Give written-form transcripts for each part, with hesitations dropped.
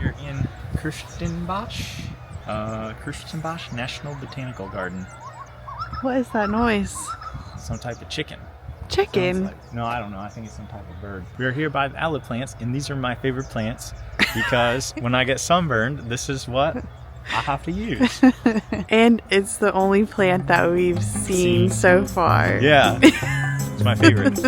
We're in Kirstenbosch, Kirstenbosch National Botanical Garden. What is that noise? Some type of chicken. Chicken? Like, no, I don't know. I think it's some type of bird. We're here by the aloe plants, and these are my favorite plants because when I get sunburned, this is what I have to use. And it's the only plant that we've seen so far. Yeah, it's my favorite.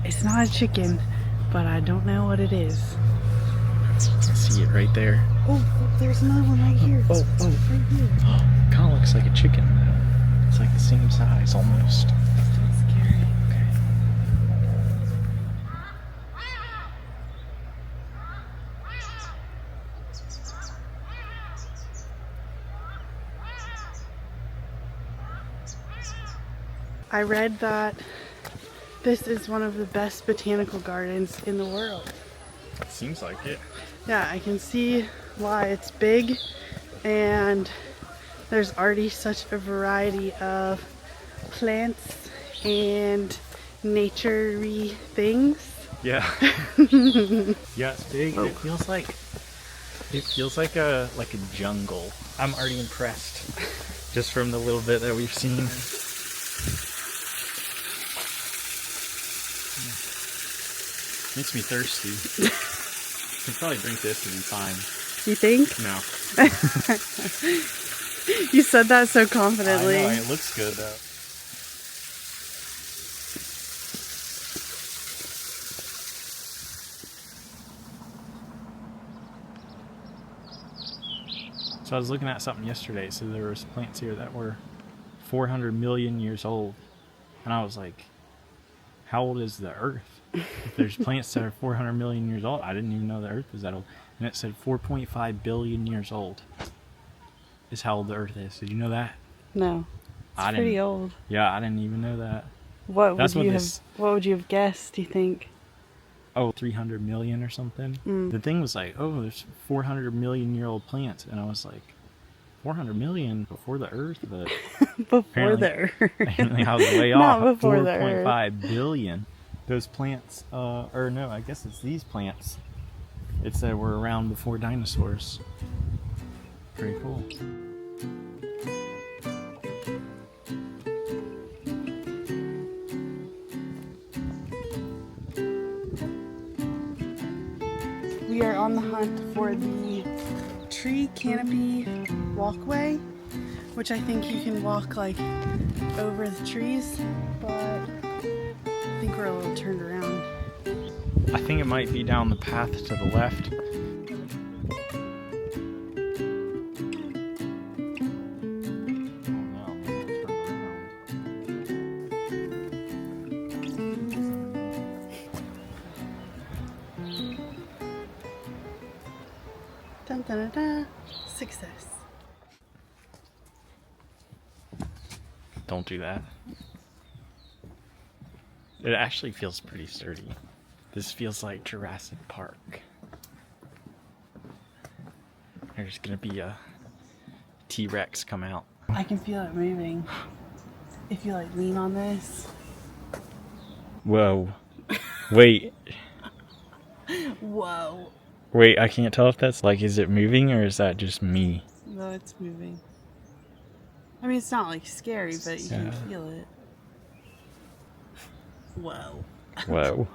It's not a chicken, but I don't know what it is. I see it right there. Oh, there's another one right here. Oh, Right here. kind of looks like a chicken though. It's like the same size almost. That's scary. Okay. I read that this is one of the best botanical gardens in the world. Seems like it. Yeah, I can see why it's big, and there's already such a variety of plants and nature-y things. Yeah. Yeah, it's big. Oh. It feels like a jungle. I'm already impressed just from the little bit that we've seen. Makes me thirsty. I could probably drink this and be fine. You think? No. You said that so I confidently. know, it looks good though. So I was looking at something yesterday, so there was plants here that were 400 million years old. And I was like, how old is the Earth? If there's plants that are 400 million years old, I didn't even know the Earth was that old. And it said 4.5 billion years old is how old the Earth is. Did you know that? No. I It's pretty didn't- old. Yeah, I didn't even know that. What That's would what you this- have what would you have guessed, do you think? Oh, 300 million or something. Mm. The thing was like, oh, there's 400 million year old plants. And I was like, 400 million before the Earth? But Before Apparently- the Earth. apparently I was way Not off. before the Earth. 4.5 billion. Those plants, or no, I guess it's these plants. It said were around before dinosaurs. Pretty cool. We are on the hunt for the tree canopy walkway, which I think you can walk like over the trees, but I think we're a little turned around. I think it might be down the path to the left. Dun, dun, dun, dun. Success. Don't do that. It actually feels pretty sturdy. This feels like Jurassic Park. There's gonna be a T-Rex come out. I can feel it moving. If you like lean on this. Whoa. Wait. Whoa. Wait, I can't tell if that's like, is it moving or is that just me? No, it's moving. I mean, it's not like scary, but you can Yeah. feel it. Whoa. Whoa.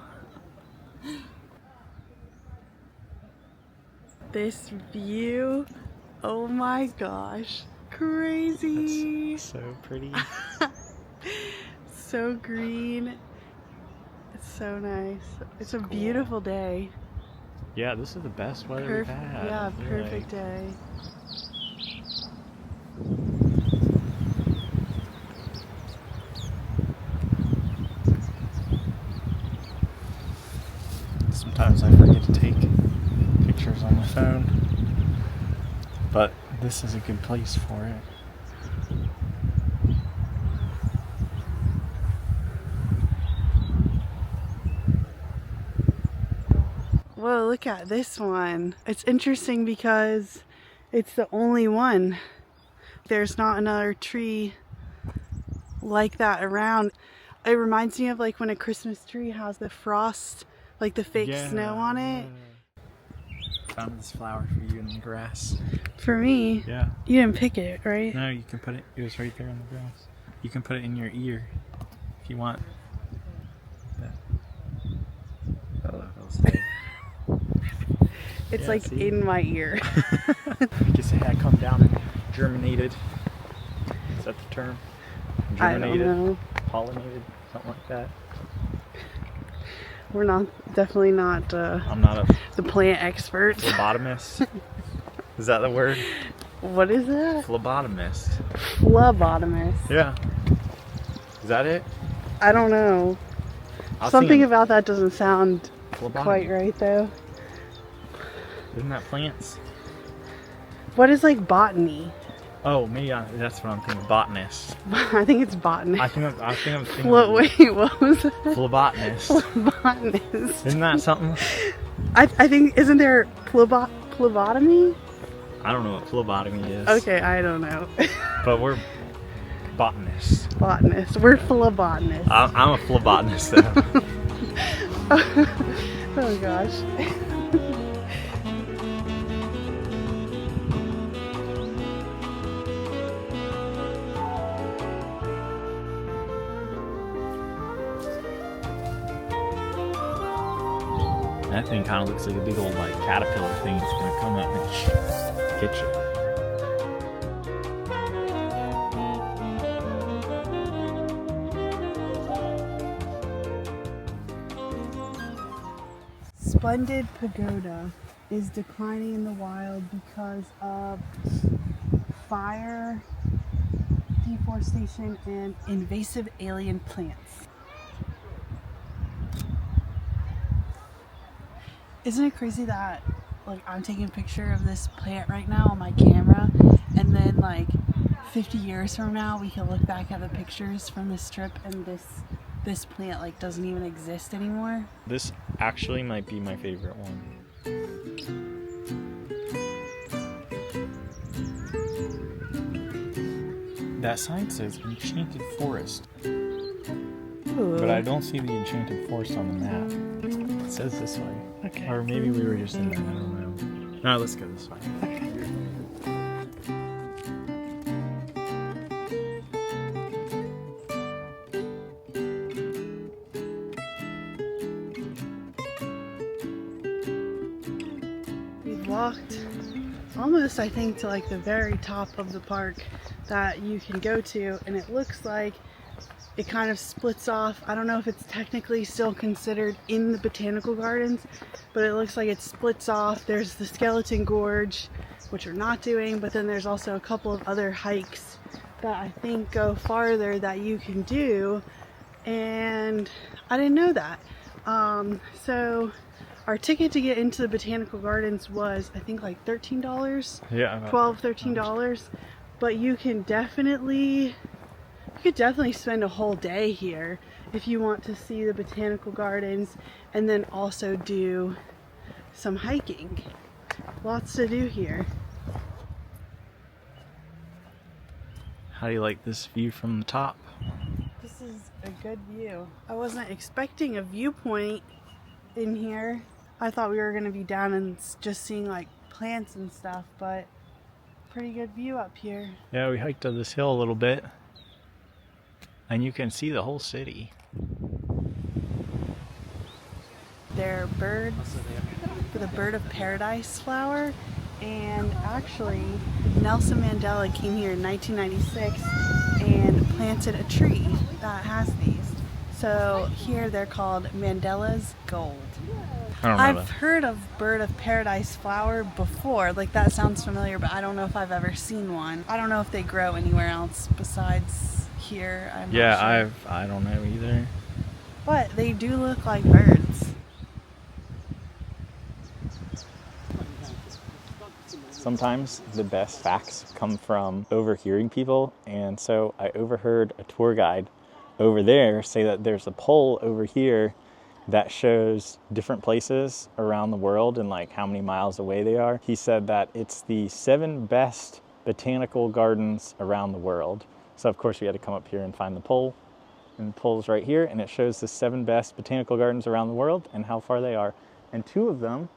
This view, oh my gosh, crazy. That's so pretty. So green. It's so nice. It's a Cool. beautiful day. Yeah, this is the best weather we've had. Yeah, I feel perfect like. day. Sometimes I forget to take pictures on my phone, but this is a good place for it. Whoa, look at this one. It's interesting because It's the only one. There's not another tree like that around. It reminds me of like when a Christmas tree has the frost, like the fake snow on it. Found this flower for you in the grass. For me? Yeah. You didn't pick it, right? No, you can put it. It was right there in the grass. You can put it in your ear if you want. It's Yeah, like see? in my ear. I guess it had come down and germinated. Is that the term? Germinated, I don't know. pollinated, something like that. We're definitely not I'm not a the plant experts. phlebotomist. Is that the word? What is that? Phlebotomist. Phlebotomist. Yeah. Is that it? I don't know. I was Something thinking about that doesn't sound phlebotomy. quite right though. Isn't that plants? What is like botany? Oh, maybe that's what I'm thinking. Botanist. I think it's botanist. I think I'm thinking. Wait, what was that? Phlebotomist. Phlebotomist. Isn't that something? I think, isn't there phlebotomy? I don't know what phlebotomy is. Okay, I don't know. But we're botanists. Botanists. We're phlebotanists. I'm a phlebotomist though. Oh gosh. That thing kind of looks like a big old like caterpillar thing that's gonna come up and get you. Splendid pagoda is declining in the wild because of fire, deforestation, and invasive alien plants. Isn't it crazy that like I'm taking a picture of this plant right now on my camera, and then like 50 years from now we can look back at the pictures from this trip and this plant like doesn't even exist anymore? This actually might be my favorite one. That sign says Enchanted Forest, Ooh. but I don't see the Enchanted Forest on the map. It says this way. Okay. Or maybe we were just in there, I don't know. No, let's go this way. We've walked almost, I think, to like the very top of the park that you can go to, and it looks like it kind of splits off. I don't know if it's technically still considered in the botanical gardens, but it looks like it splits off. There's the Skeleton Gorge, which we're not doing, but then there's also a couple of other hikes that I think go farther that you can do, and I didn't know that. So our ticket to get into the botanical gardens was, I think, like $13. Yeah. $13, but you could definitely spend a whole day here if you want to see the botanical gardens and then also do some hiking. Lots to do here. How do you like this view from the top? This is a good view. I wasn't expecting a viewpoint in here. I thought we were going to be down and just seeing like plants and stuff, but pretty good view up here. Yeah, we hiked up this hill a little bit, and you can see the whole city. They're birds with a bird of paradise flower, and actually Nelson Mandela came here in 1996 and planted a tree that has these. So here they're called Mandela's Gold. I don't know I've that. heard of bird of paradise flower before, like that sounds familiar, but I don't know if I've ever seen one. I don't know if they grow anywhere else besides here. I'm not sure. I don't know either. But they do look like birds. Sometimes the best facts come from overhearing people, and so I overheard a tour guide over there say that there's a pole over here that shows different places around the world and like how many miles away they are. He said that it's the 7 best botanical gardens around the world. So of course we had to come up here and find the pole, and the pole's right here, and it shows the 7 best botanical gardens around the world and how far they are. And 2 of them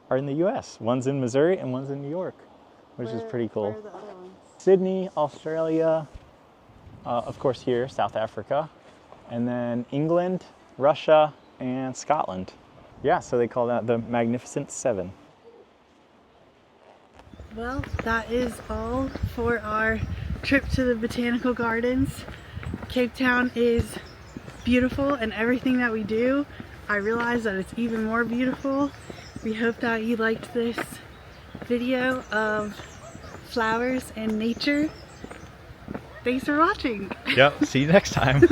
are in the US. One's in Missouri and one's in New York, which is pretty cool. Where are the other ones? Sydney, Australia, of course here, South Africa, and then England, Russia, and Scotland. Yeah, so they call that the Magnificent Seven. Well, that is all for our trip to the botanical gardens. Cape Town is beautiful, and everything that we do, I realize that it's even more beautiful. We hope that you liked this video of flowers and nature. Thanks for watching. Yep, see you next time.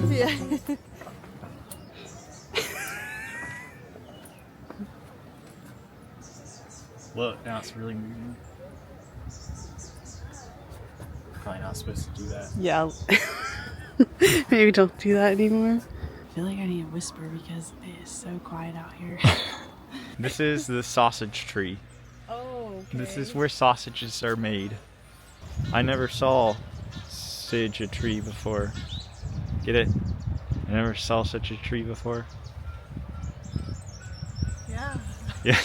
Yeah. Look, now it's really moving. Probably not supposed to do that. Yeah. Maybe don't do that anymore. I feel like I need to whisper because it is so quiet out here. This is the sausage tree. Oh, okay. This is where sausages are made. I never saw such a tree before. Get it? I never saw such a tree before. Yeah. Yeah.